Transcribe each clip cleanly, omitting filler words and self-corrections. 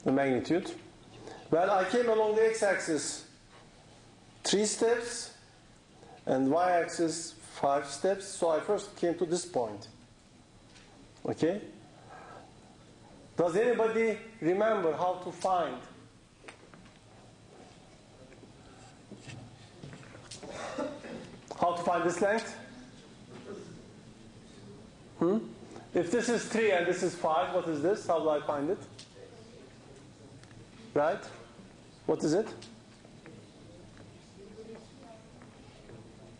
the magnitude. Well, I came along the x-axis 3 steps and y-axis 5 steps. So I first came to this point. Okay? Does anybody remember how to find this length? If this is 3 and this is 5, what is this? How do I find it? Right? What is it?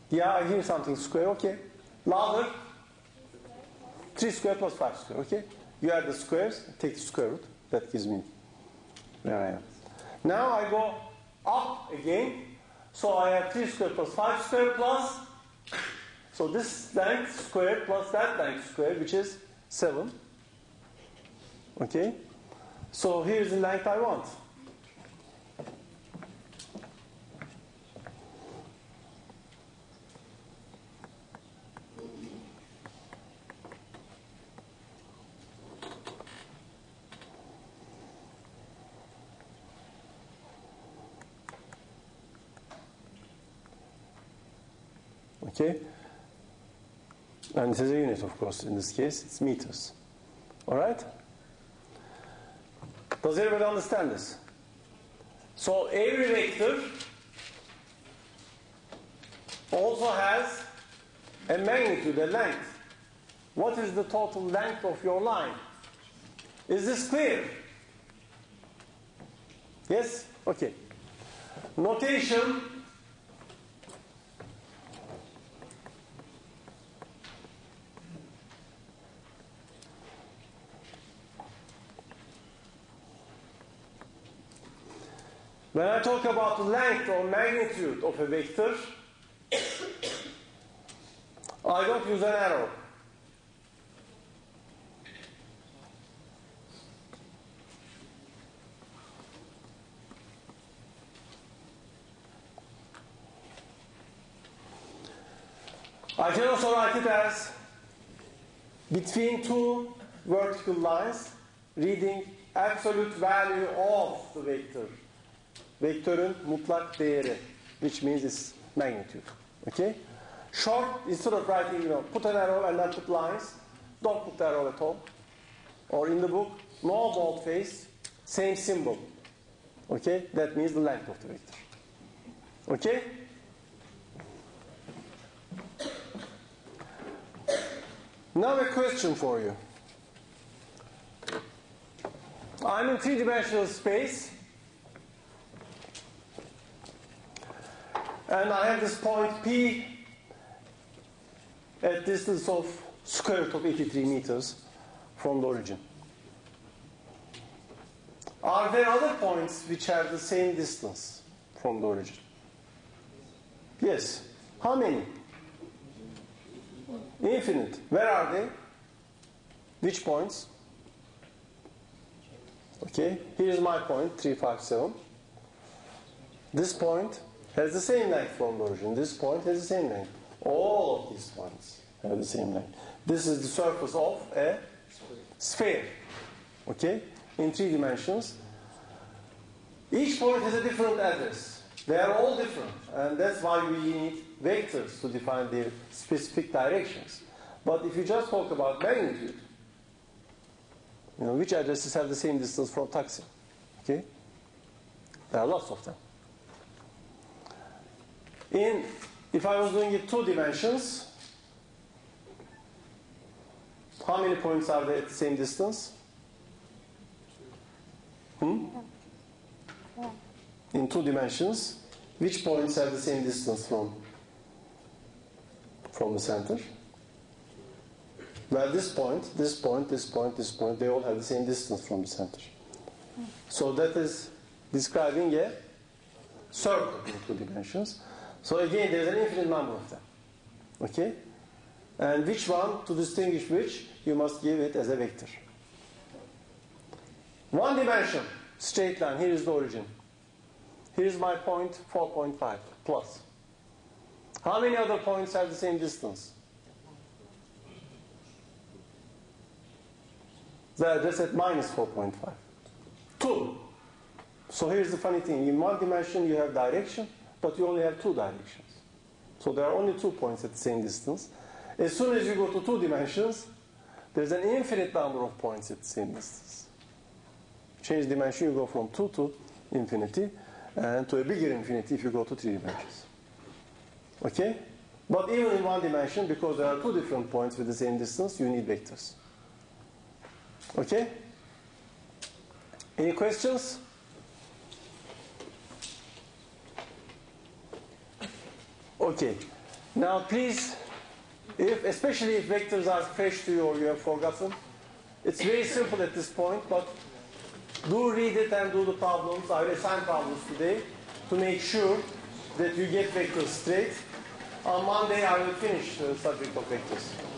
Yeah, I hear something. Square, okay. Louder. 3 square plus 5 square, okay. You add the squares, take the square root. That gives me where I am. Now I go up again. So I have 3 square plus 5 square plus. So this length squared plus that length squared, which is 7. Okay. So here's the length I want. Okay, and this is a unit, of course. In this case, it's meters. All right? Does everybody understand this? So every vector also has a magnitude, a length. What is the total length of your line? Is this clear? Yes? Okay. Notation. When I talk about the length or magnitude of a vector, I don't use an arrow. I can also write it as between two vertical lines reading absolute value of the vector. Vektörün mutlak değeri, which means its magnitude. Okay? Short, instead of writing, put an arrow and then put lines, don't put the arrow at all. Or in the book, no boldface, same symbol. Okay? That means the length of the vector. Okay? Now a question for you. I'm in three-dimensional space. And I have this point P at distance of square root of 83 meters from the origin. Are there other points which have the same distance from the origin? Yes. How many? Infinite. Where are they? Which points? Okay. Here's my point, 3, 5, 7. This point has the same length from the origin. This point has the same length. All of these points have the same length. This is the surface of a sphere. Okay? In 3 dimensions. Each point has a different address. They are all different. And that's why we need vectors to define their specific directions. But if you just talk about magnitude, which addresses have the same distance from Taksim? Okay? There are lots of them. If I was doing it 2 dimensions, how many points are there at the same distance? In 2 dimensions, which points have the same distance from the center? Well, this point, this point, this point, this point, they all have the same distance from the center. So that is describing a circle in 2 dimensions. So again, there's an infinite number of them. Okay? And which one, to distinguish which, you must give it as a vector. 1 dimension, straight line, here is the origin. Here is my point, 4.5 plus. How many other points have the same distance? The address at minus 4.5. 2. So here's the funny thing. In one dimension, you have direction, but you only have two directions. So there are only 2 points at the same distance. As soon as you go to 2 dimensions, there's an infinite number of points at the same distance. Change dimension, you go from 2 to infinity, and to a bigger infinity if you go to 3 dimensions. Okay? But even in 1 dimension, because there are 2 different points with the same distance, you need vectors. Okay? Any questions? Okay. Now please, especially if vectors are fresh to you or you have forgotten, it's very simple at this point, but do read it and do the problems. I will assign problems today to make sure that you get vectors straight. On Monday I will finish the subject of vectors.